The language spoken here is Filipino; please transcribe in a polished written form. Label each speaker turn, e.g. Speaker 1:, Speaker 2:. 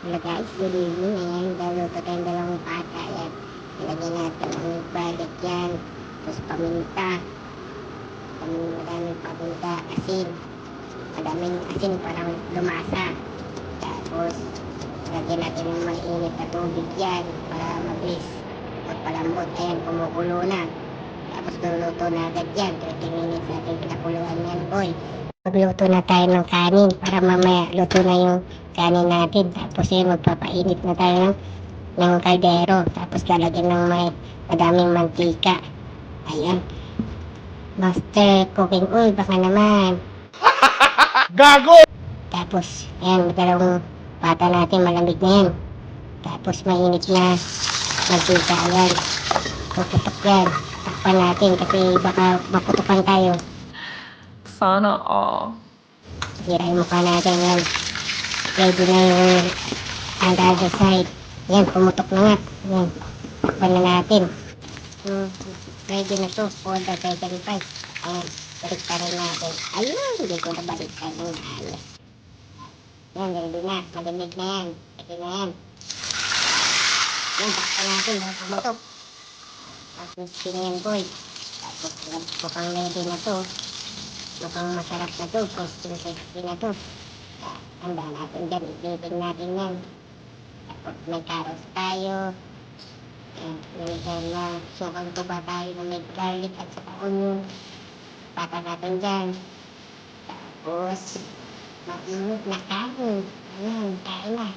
Speaker 1: Hello guys, good evening. Ayan, luluto tayong dalawang pata. Ayan, ilagyan natin ang garlic yan. Tapos paminta. Madaming paminta, asin. Madaming asin parang lumasa. Tapos, lagyan natin ng mainit na tubig yan para mabilis magpalambot. Ayan, kumukulo na. Tapos luluto na agad yan. 30 minutes natin pinakuluan yan, boy. Magluto na tayo ng kanin para mamaya luto na yung kanin natin. Tapos yun, magpapainit na tayo ng kaldero. Tapos lalagyan ng madaming mantika. Ayan. Master cooking oil, baka naman.
Speaker 2: Gago!
Speaker 1: Tapos, ayan, dalawang pata natin, malamig na yan. Tapos mainit na mantika. Ayan. Puputok yan. Takpan natin kasi baka maputukan tayo.
Speaker 3: Sana all.
Speaker 1: Sira yung mukha natin yan. Ready na yung on the other side. Yan, pumutok na nga. Yan, takpan na natin. Ready na to for the second time. Ayan, balik pa rin natin. Ayun, hindi ko nabalik ka ng ayos. Yan, ready na. Malamig na yan. Ready na yan. Yan, takpan natin. Yan, pumutok. Tapos yan, boy. Tapos mukhang ready na to. Mukhang masarap na to. Crispy na to. Handa natin dyan. Ibibig natin yan. Tapos may carrots tayo. May sukang tuba tayo na may garlic at saka onion. Pata natin dyan. Tapos, mainit na kanin. Ayan, kain na.